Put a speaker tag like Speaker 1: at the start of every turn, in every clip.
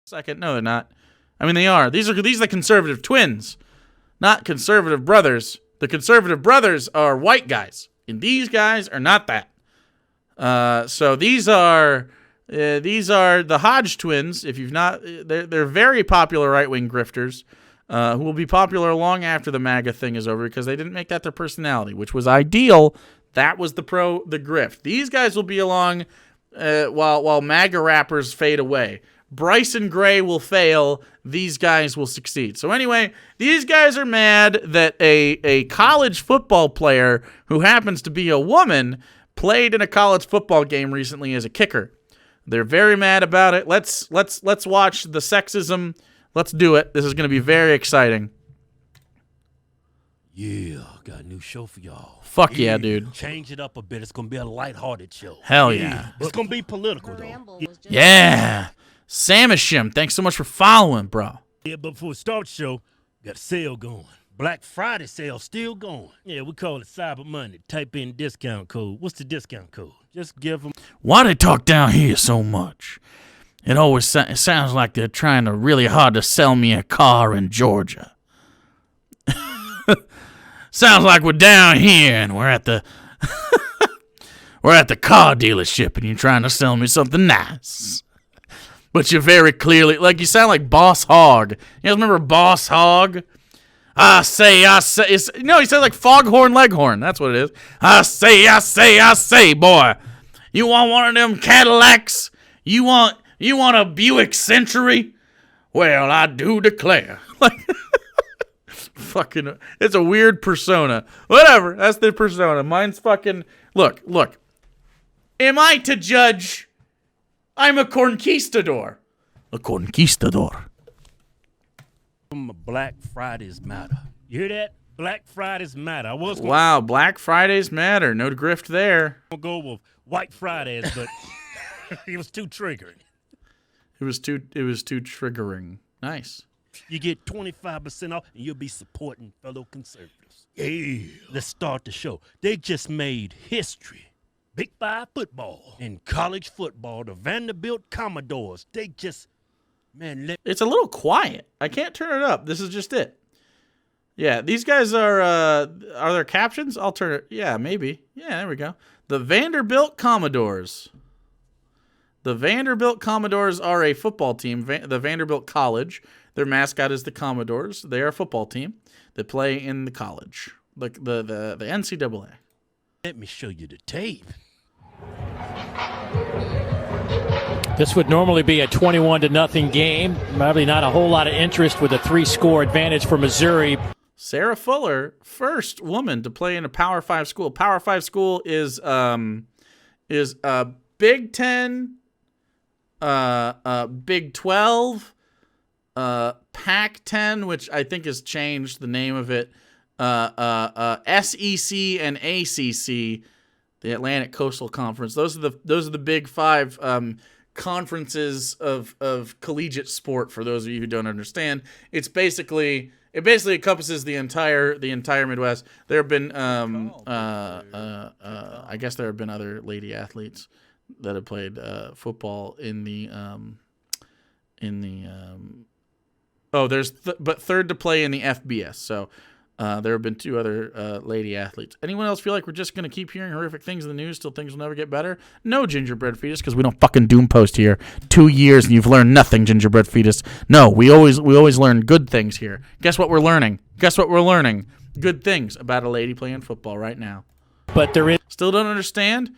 Speaker 1: Second, no, they're not. I mean, they are. These are the conservative twins, not conservative brothers. The conservative brothers are white guys, and these guys are not that. So these are the Hodge twins. If you've not, they're very popular right-wing grifters who will be popular long after the MAGA thing is over because they didn't make that their personality, which was ideal. That was the grift. These guys will be along while MAGA rappers fade away. Bryson Gray will fail. These guys will succeed. So anyway, these guys are mad that a college football player who happens to be a woman played in a college football game recently as a kicker. They're very mad about it. Let's watch the sexism. Let's do it. This is going to be very exciting.
Speaker 2: Yeah, got a new show for y'all.
Speaker 1: Fuck yeah, dude.
Speaker 2: Change it up a bit. It's going to be a lighthearted show.
Speaker 1: Hell yeah.
Speaker 2: It's going to be political, though.
Speaker 1: Yeah. Samishim, thanks so much for following, bro.
Speaker 2: Yeah, but before we start the show, got a sale going. Black Friday sale still going. Yeah, we call it Cyber Monday. Type in discount code. What's the discount code? Just give them.
Speaker 1: Why they talk down here so much? It always sounds like they're trying really hard to sell me a car in Georgia. Sounds like we're down here and we're at the car dealership and you're trying to sell me something nice. But you're very clearly, you sound like Boss Hogg. You guys remember Boss Hogg? I say. He sounds like Foghorn Leghorn. That's what it is. I say, boy. You want one of them Cadillacs? You want a Buick Century? Well, I do declare. Fucking, it's a weird persona. Whatever, that's their persona. Mine's fucking, look. Am I to judge? I'm a conquistador. A conquistador.
Speaker 2: Black Fridays matter. You hear that? Black Fridays matter.
Speaker 1: Wow, Black Fridays matter. No grift there.
Speaker 2: I'm going to go with White Fridays, but it was too triggering.
Speaker 1: It was too triggering. Nice.
Speaker 2: You get 25% off, and you'll be supporting fellow conservatives. Yeah. Let's start the show. They just made history. Big Five football. In college football, the Vanderbilt Commodores, they just,
Speaker 1: it's a little quiet. I can't turn it up. This is just it. Yeah, these guys are there captions? I'll turn it. Yeah, maybe. Yeah, there we go. The Vanderbilt Commodores. The Vanderbilt Commodores are a football team. The Vanderbilt College. Their mascot is the Commodores. They are a football team that play in the college, the NCAA.
Speaker 2: Let me show you the tape.
Speaker 3: This would normally be a 21-0 game. Probably not a whole lot of interest with a 3-score advantage for Missouri.
Speaker 1: Sarah Fuller, first woman to play in a Power 5 school. Power 5 school is Big 10, Big 12, Pac-10, which I think has changed the name of it, SEC and ACC, the Atlantic Coastal Conference. Those are the Big Five conferences of collegiate sport. For those of you who don't understand, it basically encompasses the entire Midwest. There have been I guess there have been other lady athletes that have played football in the but third to play in the FBS. So there have been 2 other lady athletes. Anyone else feel like we're just going to keep hearing horrific things in the news till things will never get better? No, gingerbread fetus, because we don't fucking doom post here. 2 years and you've learned nothing, gingerbread fetus. No, we always learn good things here. Guess what we're learning? Good things about a lady playing football right now.
Speaker 3: But there is...
Speaker 1: Still don't understand?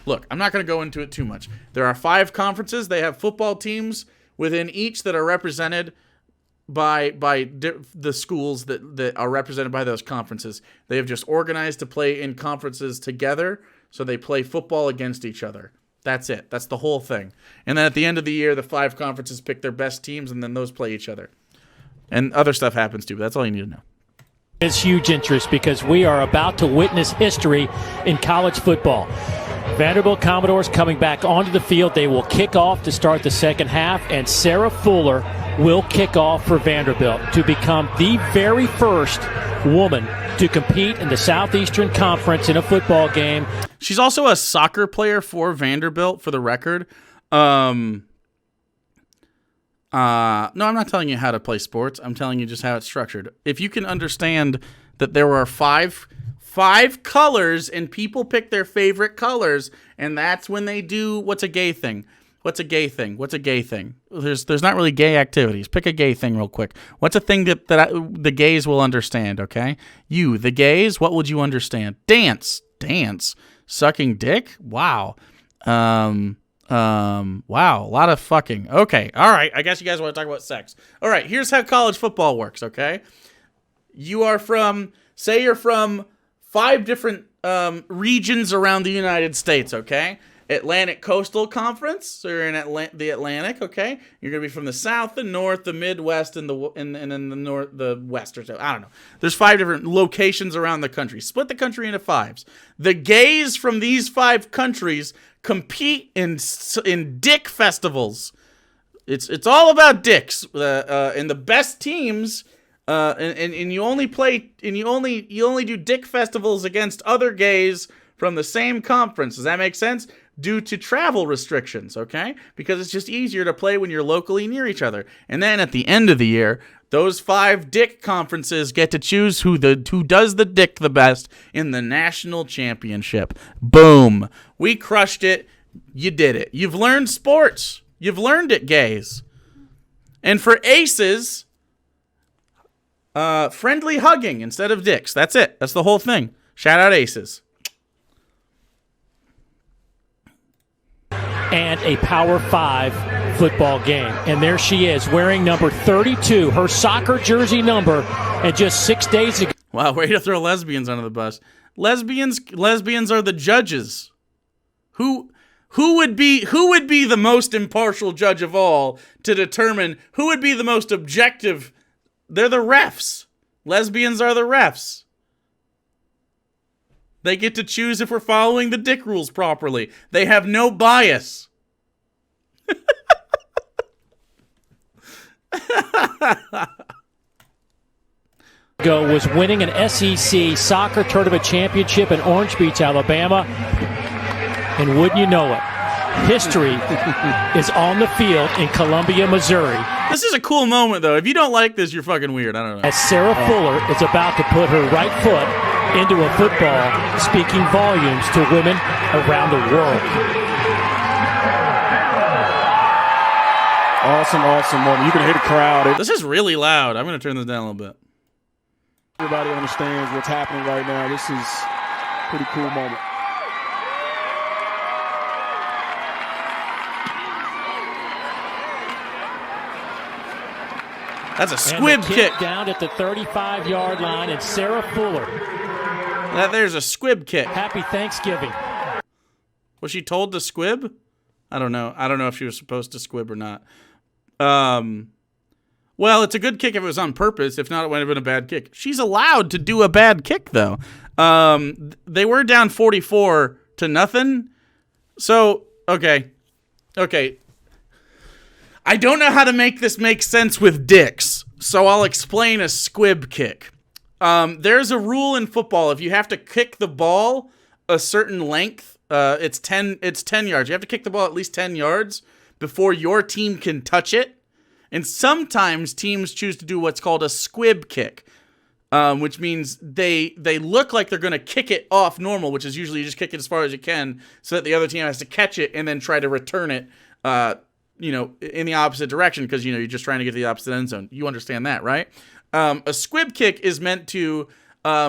Speaker 1: Look, I'm not going to go into it too much. There are 5 conferences. They have football teams within each that are represented by the schools that are represented by those conferences. They have just organized to play in conferences together, so they play football against each other. That's it. That's the whole thing. And then at the end of the year, the 5 conferences pick their best teams, and then those play each other. And other stuff happens too, but that's all you need to know.
Speaker 3: It's huge interest because we are about to witness history in college football. Vanderbilt Commodores coming back onto the field. They will kick off to start the second half, and Sarah Fuller will kick off for Vanderbilt to become the very first woman to compete in the Southeastern Conference in a football game.
Speaker 1: She's also a soccer player for Vanderbilt, for the record. No, I'm not telling you how to play sports. I'm telling you just how it's structured. If you can understand that there are five colors and people pick their favorite colors, and that's when they do what's a gay thing. What's a gay thing? What's a gay thing? There's not really gay activities. Pick a gay thing real quick. What's a thing that the gays will understand, okay? You, the gays, what would you understand? Dance. Sucking dick? Wow. Wow, a lot of fucking. Okay, all right. I guess you guys want to talk about sex. All right, here's how college football works, okay? You're from 5 different regions around the United States, okay? Atlantic Coastal Conference, so you're in the Atlantic, okay? You're going to be from the South, the North, the Midwest, and then the West, or so. I don't know. There's 5 different locations around the country. Split the country into 5s. The gays from these 5 countries compete in dick festivals. It's all about dicks. And the best teams, and you only play, and you only do dick festivals against other gays from the same conference. Does that make sense? Due to travel restrictions, okay? Because it's just easier to play when you're locally near each other. And then at the end of the year, those 5 dick conferences get to choose who does the dick the best in the national championship. Boom. We crushed it. You did it. You've learned sports. You've learned it, gays. And for aces, friendly hugging instead of dicks. That's it. That's the whole thing. Shout out aces.
Speaker 3: And a Power 5 football game. And there she is, wearing number 32, her soccer jersey number, and just 6 days ago.
Speaker 1: Wow, way to throw lesbians under the bus. Lesbians are the judges. Who would be the most impartial judge of all to determine who would be the most objective? They're the refs. Lesbians are the refs. They get to choose if we're following the dick rules properly. They have no bias.
Speaker 3: Was winning an SEC soccer tournament championship in Orange Beach, Alabama. And wouldn't you know it, history is on the field in Columbia, Missouri.
Speaker 1: This is a cool moment, though. If you don't like this, you're fucking weird. I don't know.
Speaker 3: As Sarah Fuller is about to put her right foot into a football, speaking volumes to women around the world.
Speaker 4: Awesome moment. You can hear the crowd.
Speaker 1: This is really loud. I'm going to turn this down a little bit.
Speaker 4: Everybody understands what's happening right now. This is a pretty cool moment.
Speaker 1: That's a squib kick.
Speaker 3: Down at the 35-yard line, and Sarah Fuller.
Speaker 1: There's a squib kick.
Speaker 3: Happy Thanksgiving.
Speaker 1: Was she told to squib? I don't know. I don't know if she was supposed to squib or not. Well, it's a good kick if it was on purpose. If not, it would have been a bad kick. She's allowed to do a bad kick, though. They were down 44-0. So, okay. I don't know how to make this make sense with dicks, so I'll explain a squib kick. There's a rule in football. If you have to kick the ball a certain length, it's 10 yards. You have to kick the ball at least 10 yards before your team can touch it. And sometimes teams choose to do what's called a squib kick, which means they look like they're going to kick it off normal, which is usually you just kick it as far as you can so that the other team has to catch it and then try to return it in the opposite direction because, you're just trying to get to the opposite end zone. You understand that, right? A squib kick is meant to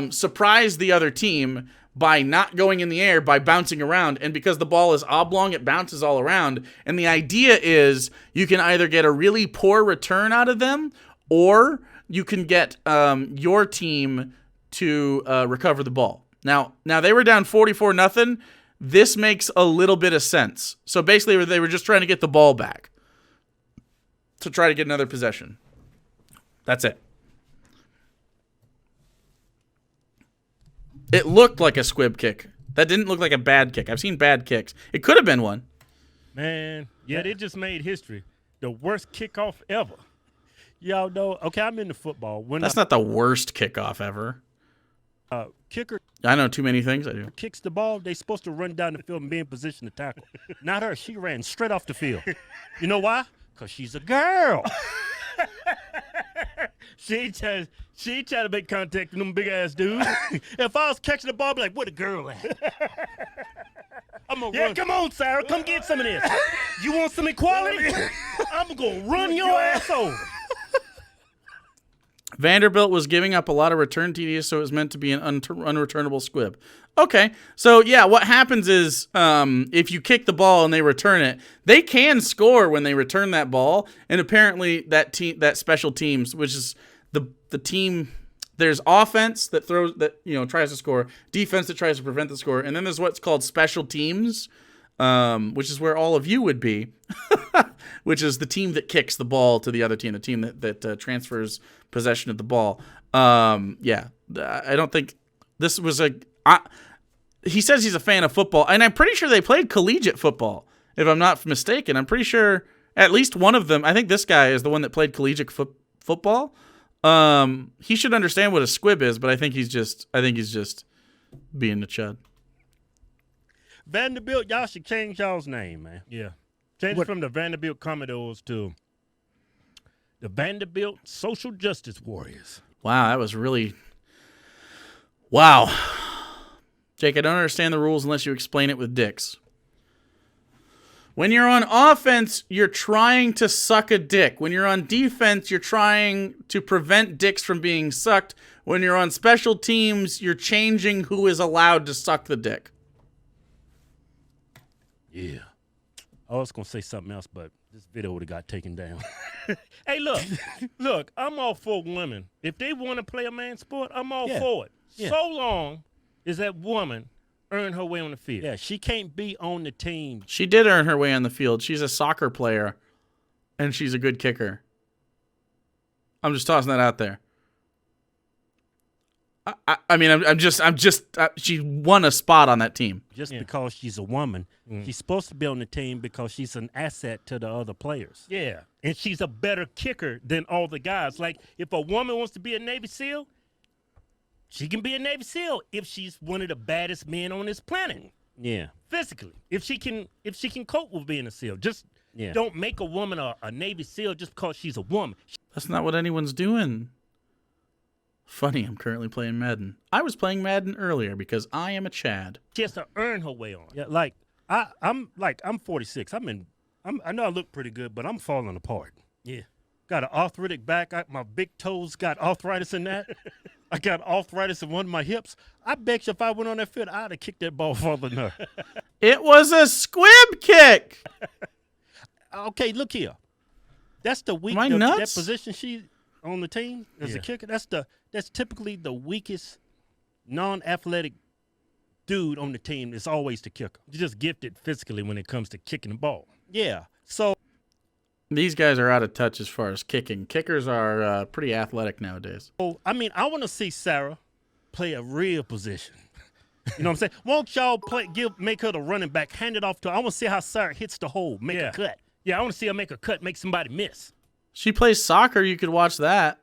Speaker 1: surprise the other team by not going in the air, by bouncing around. And because the ball is oblong, it bounces all around. And the idea is you can either get a really poor return out of them or you can get your team to recover the ball. Now they were down 44-0. This makes a little bit of sense. So basically, they were just trying to get the ball back to try to get another possession. That's it. It looked like a squib kick. That didn't look like a bad kick. I've seen bad kicks. It could have been one.
Speaker 2: Man, yeah, they just made history. The worst kickoff ever. Y'all know, okay, I'm into football.
Speaker 1: That's not the worst kickoff ever.
Speaker 2: Kicker
Speaker 1: I know too many things I do.
Speaker 2: kicks the ball, they supposed to run down the field and be in position to tackle. Not her. She ran straight off the field. You know why? Because she's a girl. She ain't trying to make contact with them big-ass dudes. If I was catching the ball, I'd be like, where the girl at? I'm gonna run. Come on, Sarah. Come get some of this. You want some equality? I'm going to run your ass over.
Speaker 1: Vanderbilt was giving up a lot of return TDs, so it was meant to be an unreturnable squib. Okay, so yeah, what happens is if you kick the ball and they return it, they can score when they return that ball. And apparently that special teams, which is the team, there's offense that tries to score, defense that tries to prevent the score, and then there's what's called special teams, which is where all of you would be, which is the team that kicks the ball to the other team, the team that transfers possession of the ball. I don't think this was he says he's a fan of football, and I'm pretty sure they played collegiate football, if I'm not mistaken. I'm pretty sure at least one of them, I think this guy is the one that played collegiate football. He should understand what a squib is, but I think he's just being a chud.
Speaker 2: Vanderbilt, y'all should change y'all's name, man. Yeah. Change it from the Vanderbilt Commodores to the Vanderbilt Social Justice Warriors.
Speaker 1: Wow, that was really... Wow. Jake, I don't understand the rules unless you explain it with dicks. When you're on offense, you're trying to suck a dick. When you're on defense, you're trying to prevent dicks from being sucked. When you're on special teams, you're changing who is allowed to suck the dick.
Speaker 2: Yeah. I was going to say something else, but this video would have got taken down. Hey, look, I'm all for women. If they want to play a man's sport, I'm all for it. Yeah. So long as that woman earn her way on the field. Yeah, she can't be on the team.
Speaker 1: She did earn her way on the field. She's a soccer player, and she's a good kicker. I'm just tossing that out there. She won a spot on that team.
Speaker 2: Just because she's a woman, she's supposed to be on the team because she's an asset to the other players. Yeah, and she's a better kicker than all the guys. Like, if a woman wants to be a Navy SEAL, she can be a Navy SEAL if she's one of the baddest men on this planet. Yeah, physically, if she can cope with being a SEAL, just don't make a woman a Navy SEAL just because she's a woman.
Speaker 1: That's not what anyone's doing. Funny, I'm currently playing Madden. I was playing Madden earlier because I am a Chad.
Speaker 2: She has to earn her way on. Yeah, like I'm 46. I know I look pretty good, but I'm falling apart. Yeah, got an arthritic back. My big toes got arthritis in that. I got arthritis in one of my hips. I bet you if I went on that field, I'd have kicked that ball farther than her.
Speaker 1: It was a squib kick.
Speaker 2: Okay, look here. That's the weak.
Speaker 1: Am I nuts?
Speaker 2: That position she on the team as a kicker. That's typically the weakest non-athletic dude on the team. Is always the kicker. You're just gifted physically when it comes to kicking the ball. Yeah. So
Speaker 1: these guys are out of touch as far as kicking. Kickers are pretty athletic nowadays.
Speaker 2: I want to see Sarah play a real position. You know what I'm saying? Won't y'all make her the running back, hand it off to her? I want to see how Sarah hits the hole, make a cut. Yeah, I want to see her make a cut, make somebody miss.
Speaker 1: She plays soccer. You could watch that.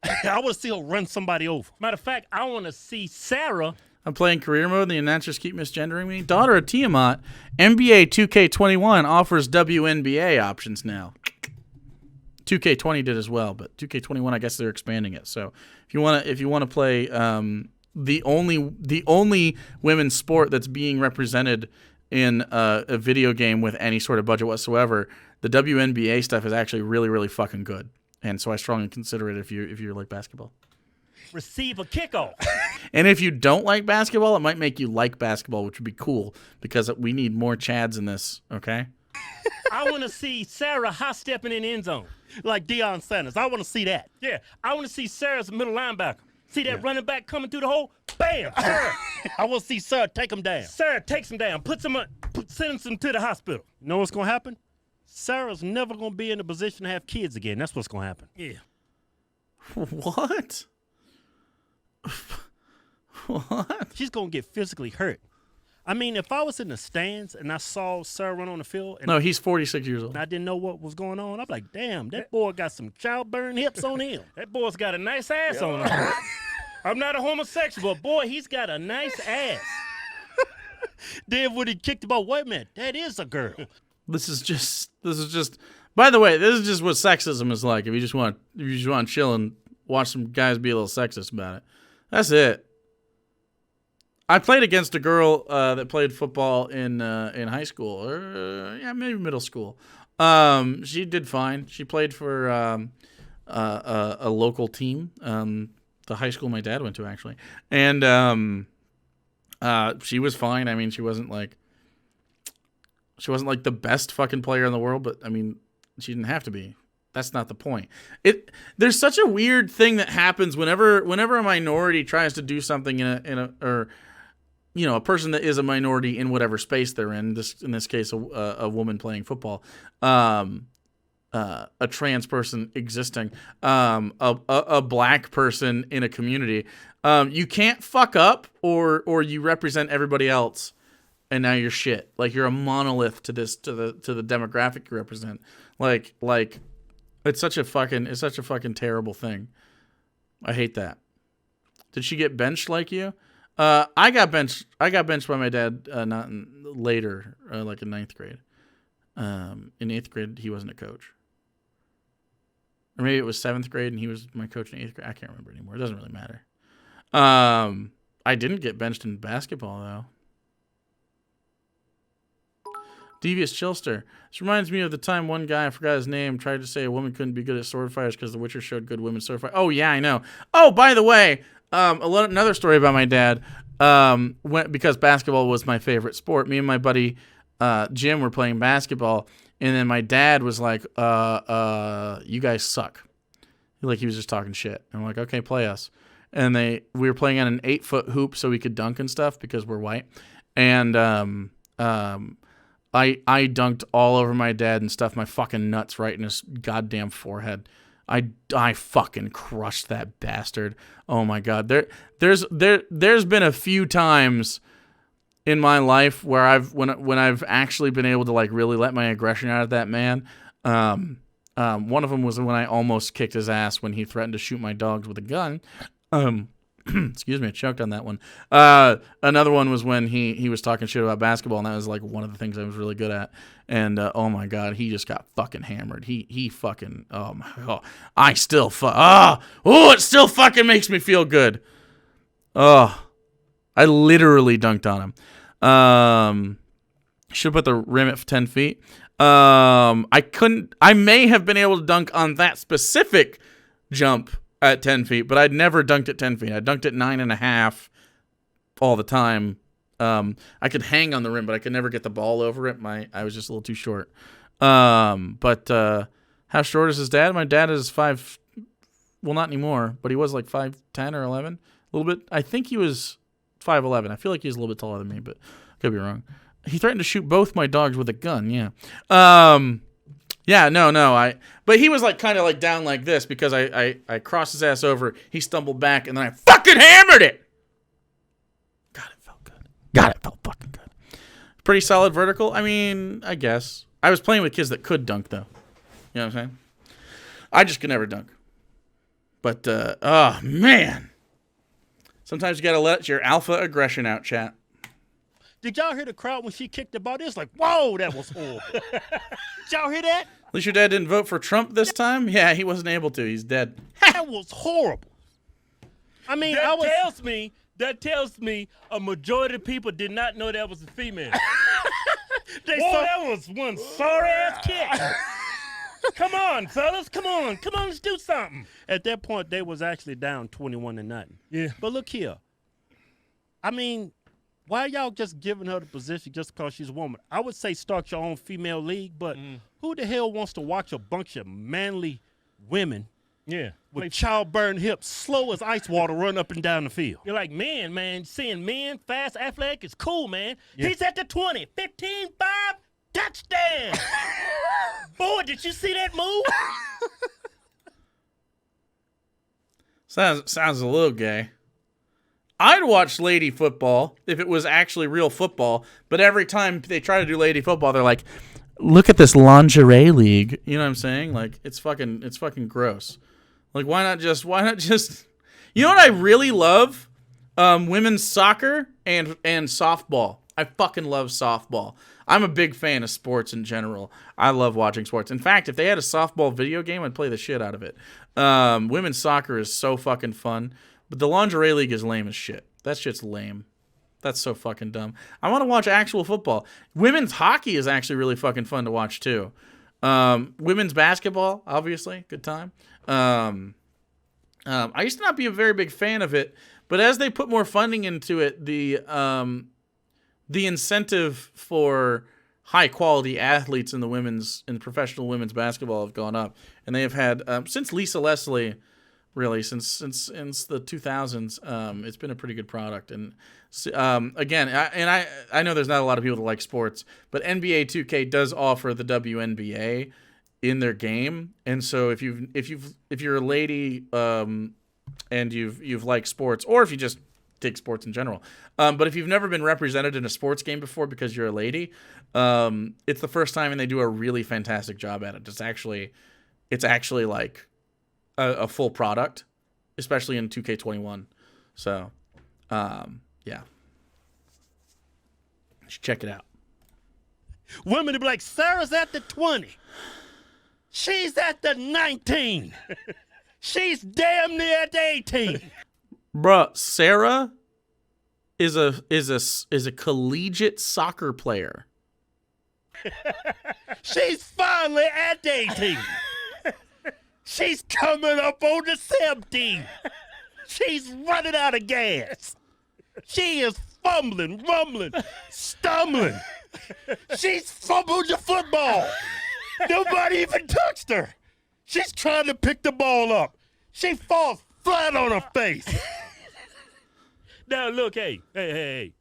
Speaker 2: I want to see her run somebody over. Matter of fact, I want to see Sarah.
Speaker 1: I'm playing career mode. The announcers keep misgendering me. Daughter of Tiamat, NBA 2K21 offers WNBA options now. 2K20 did as well, but 2K21, I guess they're expanding it. So if you want to play the only women's sport that's being represented in a video game with any sort of budget whatsoever, the WNBA stuff is actually really, really fucking good. And so I strongly consider it if you like basketball.
Speaker 2: Receive a kickoff.
Speaker 1: And if you don't like basketball, it might make you like basketball, which would be cool because we need more Chads in this, okay?
Speaker 2: I want to see Sarah high-stepping in the end zone like Deion Sanders. I want to see that. Yeah, I want to see Sarah's middle linebacker. See that running back coming through the hole? Bam! Sarah. I want to see Sarah take him down. Sarah takes him down, sends him to the hospital. You know what's going to happen? Sarah's never going to be in a position to have kids again. That's what's going to happen. Yeah.
Speaker 1: What? What?
Speaker 2: She's going to get physically hurt. I mean, if I was in the stands and I saw Sarah run on the field. And
Speaker 1: no, he's 46 years old.
Speaker 2: And I didn't know what was going on. I'm like, damn, that boy got some childbearing hips on him. That boy's got a nice ass on him. I'm not a homosexual, but boy, he's got a nice ass. Then when he kicked the ball, wait a minute, that is a girl.
Speaker 1: This is just. By the way, this is just what sexism is like. If you just want to chill and watch some guys be a little sexist about it, that's it. I played against a girl that played football in high school, or maybe middle school. She did fine. She played for a local team, the high school my dad went to actually, and she was fine. I mean, she wasn't like the best fucking player in the world, but I mean, she didn't have to be. That's not the point. There's such a weird thing that happens whenever a minority tries to do something or a person that is a minority in whatever space they're in. In this case, a woman playing football, a trans person existing, a black person in a community. You can't fuck up, or you represent everybody else, and now you're shit. Like you're a monolith to the demographic you represent. Like it's such a fucking terrible thing. I hate that. Did she get benched like you? I got benched by my dad later, like in 9th grade. In 8th grade, he wasn't a coach. Or maybe it was 7th grade and he was my coach in 8th grade. I can't remember anymore. It doesn't really matter. I didn't get benched in basketball, though. Devious Chillster. This reminds me of the time one guy, I forgot his name, tried to say a woman couldn't be good at sword fighters because The Witcher showed good women sword fighters. Oh, yeah, I know. Oh, by the way, another story about my dad. Because basketball was my favorite sport. Me and my buddy Jim were playing basketball, and then my dad was like, "You guys suck." Like he was just talking shit. And I'm like, "Okay, play us." And we were playing on an 8-foot hoop so we could dunk and stuff because we're white. And I dunked all over my dad and stuffed my fucking nuts right in his goddamn forehead. I fucking crushed that bastard. Oh my god. There's been a few times in my life where when I've actually been able to like really let my aggression out of that man. One of them was when I almost kicked his ass when he threatened to shoot my dogs with a gun. Excuse me, I choked on that one. Another one was when he was talking shit about basketball, and that was like one of the things I was really good at. And oh my god, he just got fucking hammered. He fucking it still fucking makes me feel good. I literally dunked on him. Should put the rim at 10 feet. I may have been able to dunk on that specific jump at 10 feet, but I'd never dunked at 10 feet. I dunked at 9.5 all the time. I could hang on the rim, but I could never get the ball over it. I was just a little too short. But how short is his dad? My dad is 5. Well, not anymore, but he was like 5'10" or 11. A little bit. I think he was 5'11". I feel like he's a little bit taller than me, but I could be wrong. He threatened to shoot both my dogs with a gun. Yeah. Yeah, no. But he was like kind of like down like this because I crossed his ass over. He stumbled back, and then I fucking hammered it. God, it felt good. God, it felt fucking good. Pretty solid vertical. I mean, I guess. I was playing with kids that could dunk, though. You know what I'm saying? I just could never dunk. But, oh, man. Sometimes you got to let your alpha aggression out, chat.
Speaker 2: Did y'all hear the crowd when she kicked the ball? It was like, whoa, that was horrible. Did y'all hear that?
Speaker 1: At least your dad didn't vote for Trump this time? Yeah, he wasn't able to. He's dead.
Speaker 2: That was horrible. I mean,
Speaker 5: that tells me a majority of people did not know that was a female.
Speaker 2: That was one sorry-ass kick. Come on, fellas. Come on, let's do something. At that point, they was actually down 21-0.
Speaker 5: Yeah.
Speaker 2: But look here. I mean, why are y'all just giving her the position just because she's a woman? I would say start your own female league, but who the hell wants to watch a bunch of manly women with childbearing hips, slow as ice water, run up and down the field?
Speaker 5: You're like, man, seeing men fast, athletic is cool, man.
Speaker 2: Yeah.
Speaker 5: He's at the 20, 15, 5, touchdown. Boy, did you see that move?
Speaker 1: Sounds a little gay. I'd watch lady football if it was actually real football, but every time they try to do lady football, they're like, look at this lingerie league. You know what I'm saying? Like, it's fucking gross. Like, why not just, you know what I really love? Women's soccer and softball. I fucking love softball. I'm a big fan of sports in general. I love watching sports. In fact, if they had a softball video game, I'd play the shit out of it. Women's soccer is so fucking fun, but the lingerie league is lame as shit. That shit's lame. That's so fucking dumb. I want to watch actual football. Women's hockey is actually really fucking fun to watch too. Women's basketball, obviously, good time. I used to not be a very big fan of it, but as they put more funding into it, the incentive for high quality athletes in the professional women's basketball have gone up, and they have had since Lisa Leslie, really since the 2000s. It's been a pretty good product, and again, I know there's not a lot of people that like sports, but NBA 2K does offer the WNBA in their game, and so if you're a lady and you've liked sports, or if you just dig sports in general, but if you've never been represented in a sports game before because you're a lady, it's the first time, and they do a really fantastic job at it. It's actually like a full product, especially in 2K21. So yeah, you should check it out.
Speaker 2: Women will be like, Sarah's at the 20. She's at the 19. She's damn near at the 18.
Speaker 1: Bruh, Sarah is a collegiate soccer player.
Speaker 2: She's finally at the 18. She's coming up on the 17. She's running out of gas. She is fumbling, rumbling, stumbling. She's fumbled the football. Nobody even touched her. She's trying to pick the ball up. She falls flat on her face.
Speaker 5: Now, look, hey.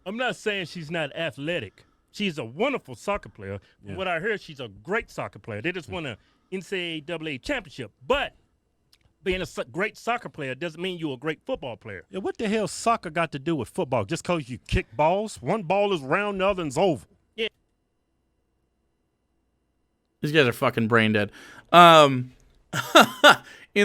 Speaker 5: I'm not saying she's not athletic. She's a wonderful soccer player. From what I heard, she's a great soccer player. They just won a NCAA championship. But being a great soccer player doesn't mean you're a great football player.
Speaker 2: Yeah, what the hell soccer got to do with football? Just because you kick balls? One ball is round, the other one's oval.
Speaker 1: These guys are fucking brain dead. In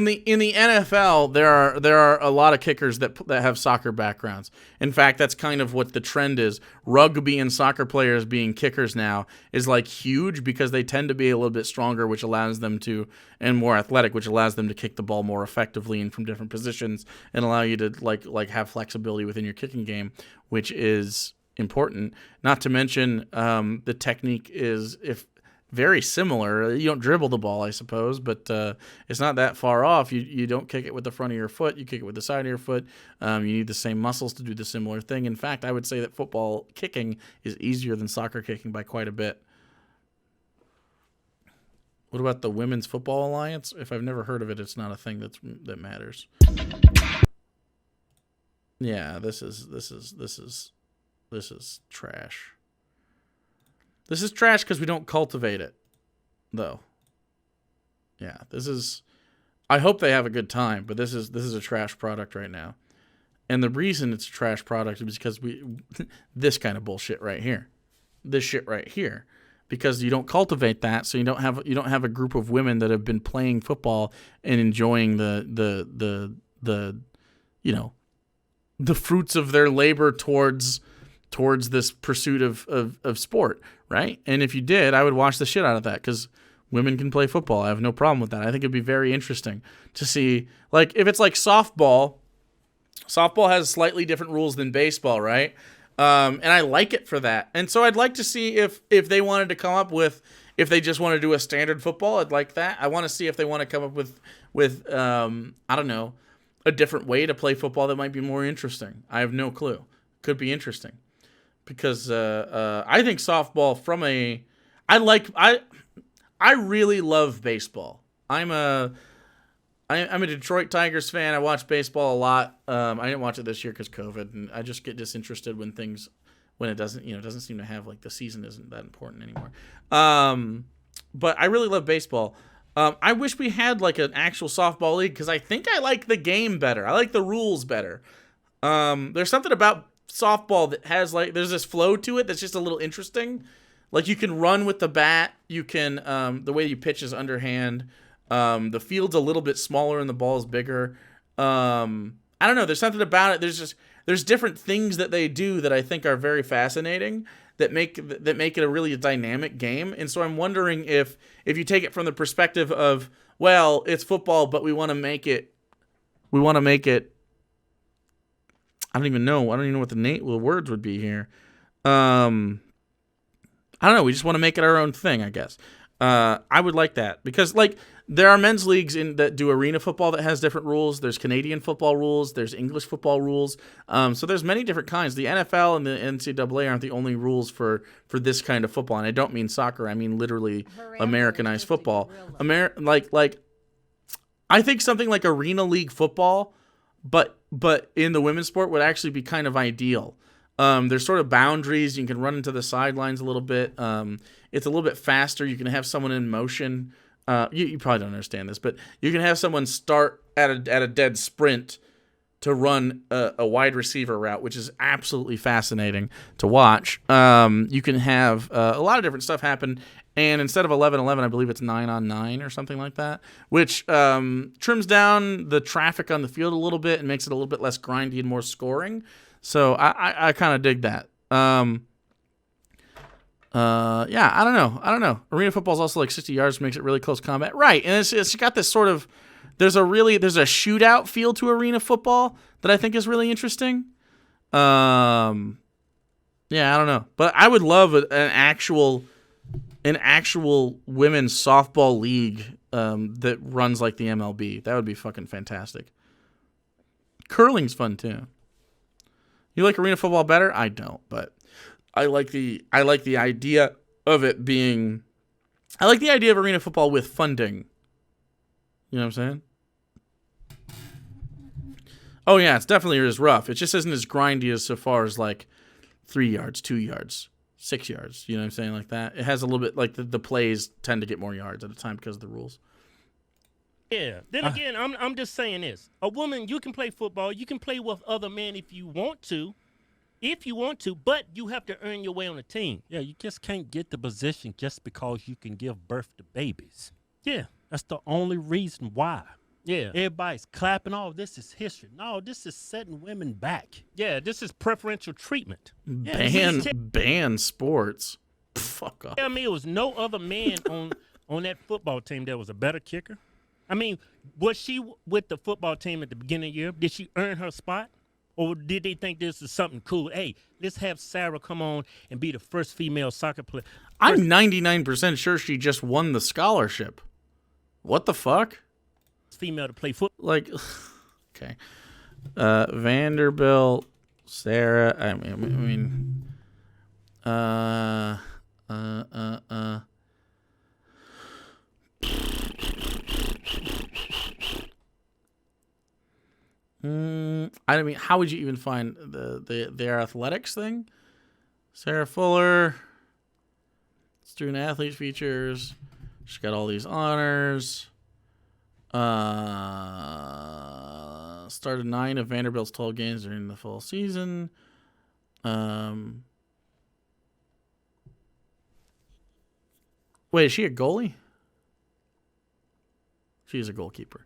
Speaker 1: the NFL, there are a lot of kickers that have soccer backgrounds. In fact, that's kind of what the trend is. Rugby and soccer players being kickers now is like huge because they tend to be a little bit stronger, which allows them to, and more athletic, which allows them to kick the ball more effectively and from different positions, and allow you to like have flexibility within your kicking game, which is important. Not to mention the technique is very similar. You don't dribble the ball, I suppose, but it's not that far off. You don't kick it with the front of your foot. You kick it with the side of your foot. You need the same muscles to do the similar thing. In fact, I would say that football kicking is easier than soccer kicking by quite a bit. What about the Women's Football Alliance? If I've never heard of it, it's not a thing that matters. Yeah, this is trash. This is trash because we don't cultivate it, though. Yeah, this is. I hope they have a good time, but this is a trash product right now, and the reason it's a trash product is because this kind of bullshit right here, this shit right here, because you don't cultivate that, so you don't have a group of women that have been playing football and enjoying the fruits of their labor towards this pursuit of sport, right? And if you did, I would watch the shit out of that because women can play football. I have no problem with that. I think it'd be very interesting to see, like, if it's like softball has slightly different rules than baseball, right? And I like it for that. And so I'd like to see if they wanted to come up with, if they just want to do a standard football, I'd like that. I want to see if they want to come up with I don't know, a different way to play football that might be more interesting. I have no clue. Could be interesting. Because I think softball I really love baseball. I'm a Detroit Tigers fan. I watch baseball a lot. I didn't watch it this year because COVID, and I just get disinterested when it doesn't seem to have, like, the season isn't that important anymore. But I really love baseball. I wish we had like an actual softball league because I think I like the game better. I like the rules better. There's something about softball that has, like, there's this flow to it that's just a little interesting. Like, you can run with the bat, you can the way you pitch is underhand, the field's a little bit smaller and the ball's bigger. I I don't know. There's something about it. There's different things that they do that I think are very fascinating that make it a really dynamic game. And so I'm wondering if you take it from the perspective of, well, it's football, but we want to make it. I don't even know what the words would be here. I don't know. We just want to make it our own thing, I guess. I would like that because, like, there are men's leagues that do arena football that has different rules. There's Canadian football rules. There's English football rules. So there's many different kinds. The NFL and the NCAA aren't the only rules for this kind of football. And I don't mean soccer. I mean literally Americanized football. I think something like arena league football, but in the women's sport would actually be kind of ideal. There's sort of boundaries. You can run into the sidelines a little bit. It's a little bit faster. You can have someone in motion. You probably don't understand this, but you can have someone start at a dead sprint to run a wide receiver route, which is absolutely fascinating to watch. You can have a lot of different stuff happen, and instead of 11-11, I believe it's 9-on-9 or something like that, which trims down the traffic on the field a little bit and makes it a little bit less grindy and more scoring. So I kind of dig that. Yeah, I don't know. Arena football is also like 60 yards, makes it really close combat. Right, and it's got this sort of, there's a shootout feel to arena football that I think is really interesting. Yeah, I don't know. But I would love an actual women's softball league that runs like the MLB. That would be fucking fantastic. Curling's fun too. You like arena football better? I don't, but I like the idea of it being. I like the idea of arena football with funding. You know what I'm saying? Oh yeah, it's definitely is rough. It just isn't as grindy as so far as like 3 yards, 2 yards, 6 yards. You know what I'm saying? Like that. It has a little bit like the plays tend to get more yards at a time because of the rules.
Speaker 5: Yeah. Then again, I'm just saying this. A woman, you can play football. You can play with other men if you want to. But you have to earn your way on the team.
Speaker 2: Yeah, you just can't get the position just because you can give birth to babies.
Speaker 5: Yeah.
Speaker 2: That's the only reason why.
Speaker 5: Yeah.
Speaker 2: Everybody's clapping, oh, this is history. No, this is setting women back.
Speaker 5: Yeah, this is preferential treatment.
Speaker 1: Ban sports. Fuck off.
Speaker 5: I mean, it was no other man on that football team that was a better kicker. I mean, was she with the football team at the beginning of the year? Did she earn her spot? Or did they think this is something cool? Hey, let's have Sarah come on and be the first female soccer player.
Speaker 1: I'm 99% sure she just won the scholarship. What the fuck?
Speaker 5: Female to play football.
Speaker 1: Like, okay. Vanderbilt, Sarah, I mean, I mean, how would you even find their athletics thing? Sarah Fuller, student athlete features. She's got all these honors. Started 9 of Vanderbilt's 12 games during the fall season. Wait, is she a goalie? She's a goalkeeper.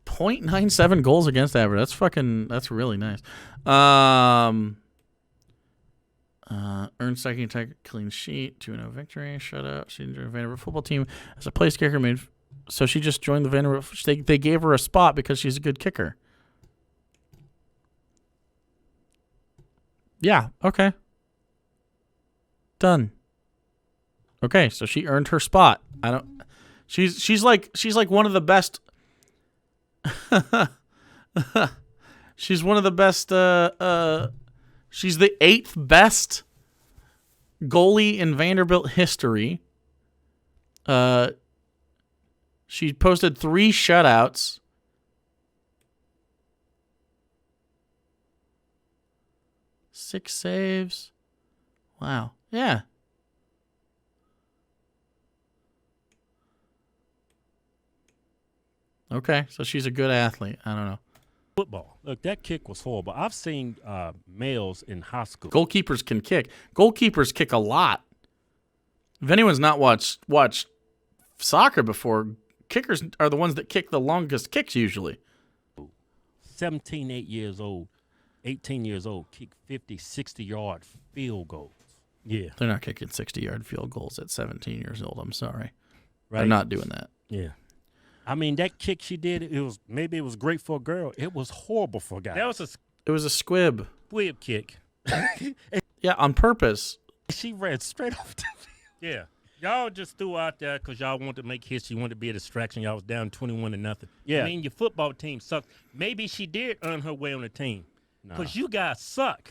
Speaker 1: 0.97 goals against average. That's really nice. Earned second attack clean sheet, 2-0 victory, shutout. She joined the Vanderbilt football team as a place kicker made. So she just joined the Vanderbilt. They gave her a spot because she's a good kicker. Yeah. Okay. Done. Okay, so she earned her spot. She's like one of the best. She's one of the best. She's the 8th best goalie in Vanderbilt history. She posted 3 shutouts. Six saves. Wow. Yeah. Okay, so she's a good athlete. I don't know.
Speaker 2: Football. Look, that kick was horrible. I've seen males in high school.
Speaker 1: Goalkeepers can kick. Goalkeepers kick a lot. If anyone's not watched soccer before, kickers are the ones that kick the longest kicks usually.
Speaker 2: 17, 8 years old, 18 years old, kick 50, 60-yard field goals. Yeah.
Speaker 1: They're not kicking 60-yard field goals at 17 years old. I'm sorry.
Speaker 2: Right.
Speaker 1: They're not doing that.
Speaker 2: Yeah. I mean, that kick she did, it was great for a girl. It was horrible for a guy.
Speaker 5: That was a
Speaker 1: It was a squib.
Speaker 5: squib kick.
Speaker 1: Yeah, on purpose.
Speaker 2: She ran straight off the field.
Speaker 5: Yeah. Y'all just threw out there because y'all wanted to make history, wanted to be a distraction. Y'all was down 21-0.
Speaker 2: Yeah.
Speaker 5: I mean, your football team sucks. Maybe she did earn her way on the team because you guys suck.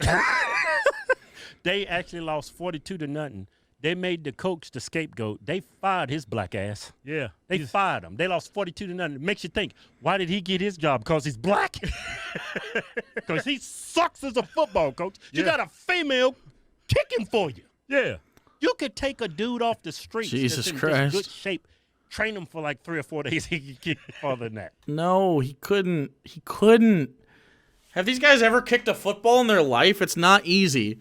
Speaker 2: They actually lost 42-0. They made the coach the scapegoat. They fired his black ass.
Speaker 5: Yeah.
Speaker 2: They fired him. They lost 42-0. It makes you think, why did he get his job? Because he's black? Because he sucks as a football coach. You got a female kicking for you.
Speaker 5: Yeah.
Speaker 2: You could take a dude off the street
Speaker 1: Jesus
Speaker 2: that's in
Speaker 1: Christ.
Speaker 2: just good shape, train him for like 3 or 4 days. He could kick farther than that.
Speaker 1: No, he couldn't. He couldn't. Have these guys ever kicked a football in their life? It's not easy.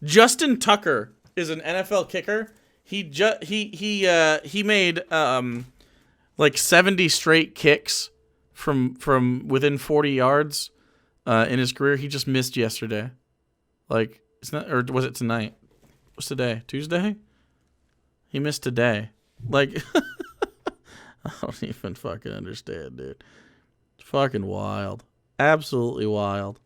Speaker 1: Justin Tucker is an NFL kicker. He made like 70 straight kicks from within 40 yards in his career. He just missed yesterday. Like it's not, or was it tonight? What's today? Tuesday? He missed today. Like I don't even fucking understand, dude. It's fucking wild. Absolutely wild.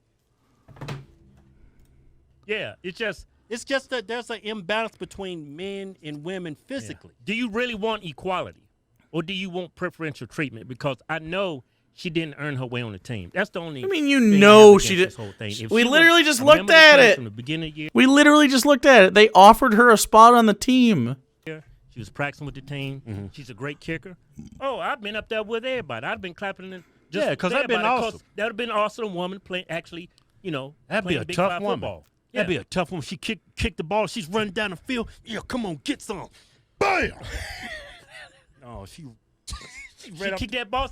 Speaker 5: Yeah.
Speaker 2: It's just that there's an imbalance between men and women physically.
Speaker 5: Do you really want equality or do you want preferential treatment? Because I know she didn't earn her way on the team. That's the only
Speaker 1: I mean, you
Speaker 5: thing
Speaker 1: know
Speaker 5: I have
Speaker 1: she
Speaker 5: against
Speaker 1: did.
Speaker 5: this whole thing. If
Speaker 1: We
Speaker 5: she
Speaker 1: literally
Speaker 5: was
Speaker 1: just
Speaker 5: a
Speaker 1: looked
Speaker 5: member of the
Speaker 1: at
Speaker 5: team
Speaker 1: it.
Speaker 5: From the beginning of the year,
Speaker 1: We literally just looked at it. They offered her a spot on the team.
Speaker 5: she was practicing with the team. She's a great kicker. Oh, I've been up there with everybody. I've been clapping.
Speaker 2: Yeah, 'cause that'd been awesome.
Speaker 5: That would have been awesome. A woman playing, actually,
Speaker 2: That'd be
Speaker 5: playing
Speaker 2: a
Speaker 5: big
Speaker 2: tough
Speaker 5: fly
Speaker 2: woman.
Speaker 5: football.
Speaker 2: That'd be a tough one. She kicked the ball. She's running down the field. Yeah, come on, get some. Bam! No, she
Speaker 5: She
Speaker 2: ran up.
Speaker 5: kicked that ball.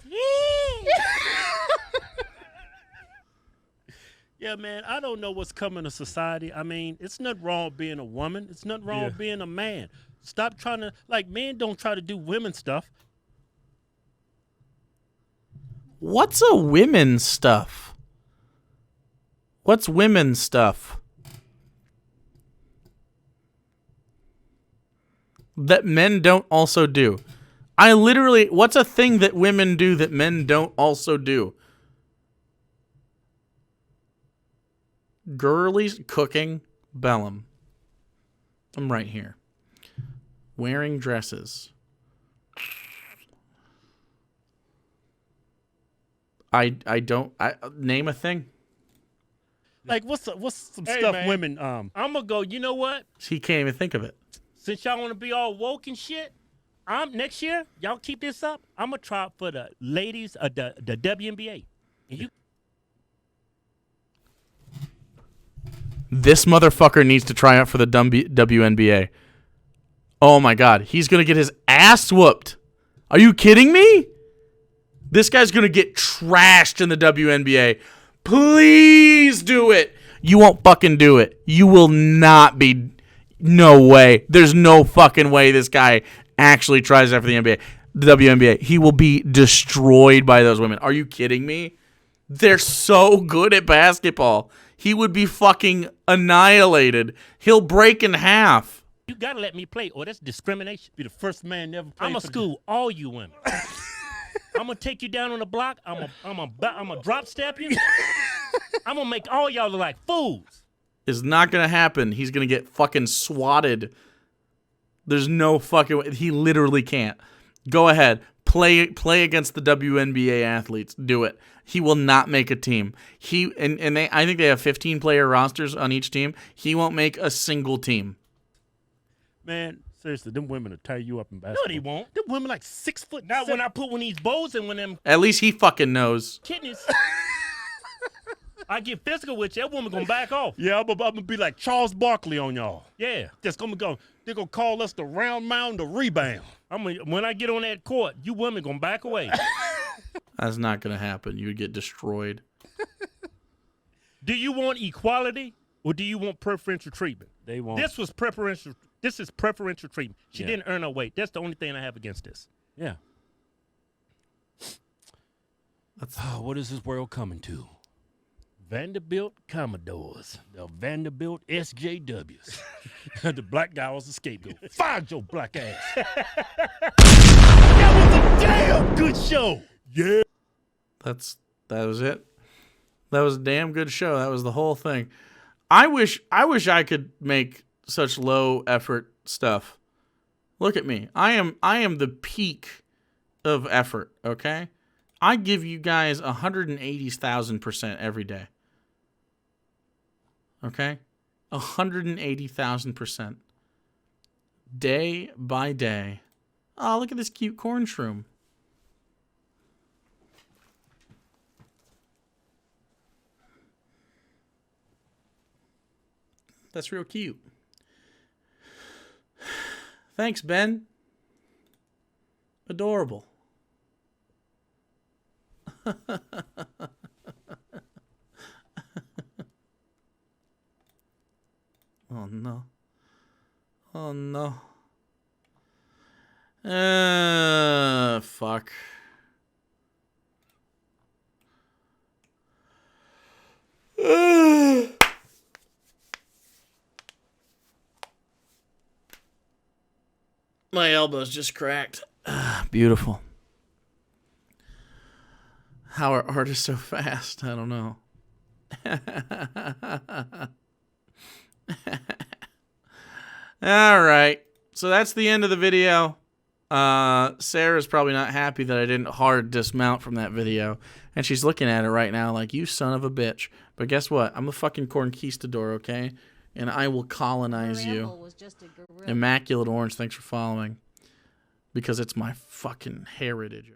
Speaker 2: Yeah, man, I don't know what's coming to society. I mean, it's nothing wrong being a woman. It's nothing wrong being a man. Stop trying to, men don't try to do women stuff.
Speaker 1: What's a women's stuff? What's women's stuff? That men don't also do. What's a thing that women do that men don't also do? Girlies cooking Bellum. I'm right here. Wearing dresses. I don't name a thing.
Speaker 2: Like, what's some
Speaker 5: Hey,
Speaker 2: stuff
Speaker 5: man.
Speaker 2: women,
Speaker 5: I'm going to go, you know what?
Speaker 1: He can't even think of it.
Speaker 5: Since y'all want to be all woke and shit, next year, y'all keep this up, I'm going to try out for the ladies of the WNBA. And you
Speaker 1: This motherfucker needs to try out for the WNBA. Oh my God. He's going to get his ass whooped. Are you kidding me? This guy's going to get trashed in the WNBA. Please do it. You won't fucking do it. You will not be. No way. There's no fucking way this guy actually tries out for the NBA. The WNBA. He will be destroyed by those women. Are you kidding me? They're so good at basketball. He would be fucking annihilated. He'll break in half.
Speaker 5: You got to let me play, or that's discrimination.
Speaker 2: be the first man never played
Speaker 5: I'm going to school all you women. I'm going to take you down on the block. I'm going to drop step you. I'm going to make all y'all look like fools.
Speaker 1: Is not going to happen. He's going to get fucking swatted. There's no fucking way. He literally can't. Go ahead. Play against the WNBA athletes. Do it. He will not make a team. I think they have 15-player rosters on each team. He won't make a single team.
Speaker 2: Man, seriously, them women will tie you up in basketball.
Speaker 5: No, they won't.
Speaker 2: Them women like 6 foot.
Speaker 5: Not when I put one of these bows in when them
Speaker 1: At least he fucking knows.
Speaker 5: kidneys. I get physical with you, that woman going to back off.
Speaker 2: Yeah, I'm gonna be like Charles Barkley on y'all.
Speaker 5: Yeah.
Speaker 2: Just gonna go. They're gonna call us the round mound, the rebound.
Speaker 5: When I get on that court, you women going to back away.
Speaker 1: That's not going to happen. You would get destroyed.
Speaker 5: Do you want equality or do you want preferential treatment?
Speaker 2: They won't.
Speaker 5: This is preferential treatment. She
Speaker 2: Yeah.
Speaker 5: didn't earn her weight. That's the only thing I have against this.
Speaker 2: Yeah. What is this world coming to? Vanderbilt Commodores, the Vanderbilt SJWs. The black guy was the scapegoat. Fired your black ass. That was a damn good show. Yeah.
Speaker 1: That was it. That was a damn good show. That was the whole thing. I wish I could make such low effort stuff. Look at me. I am the peak of effort, okay? I give you guys 180,000% every day. Okay? 180,000%. Day by day. Oh, look at this cute corn shroom. That's real cute. Thanks, Ben. Adorable. Oh, no. Oh, no. Fuck. My elbow's just cracked. Beautiful. How are artists so fast? I don't know. All right. So that's the end of the video. Sarah's probably not happy that I didn't hard dismount from that video. And she's looking at it right now like, you son of a bitch. But guess what? I'm a fucking conquistador, okay? And I will colonize you. Immaculate Orange, thanks for following. Because it's my fucking heritage.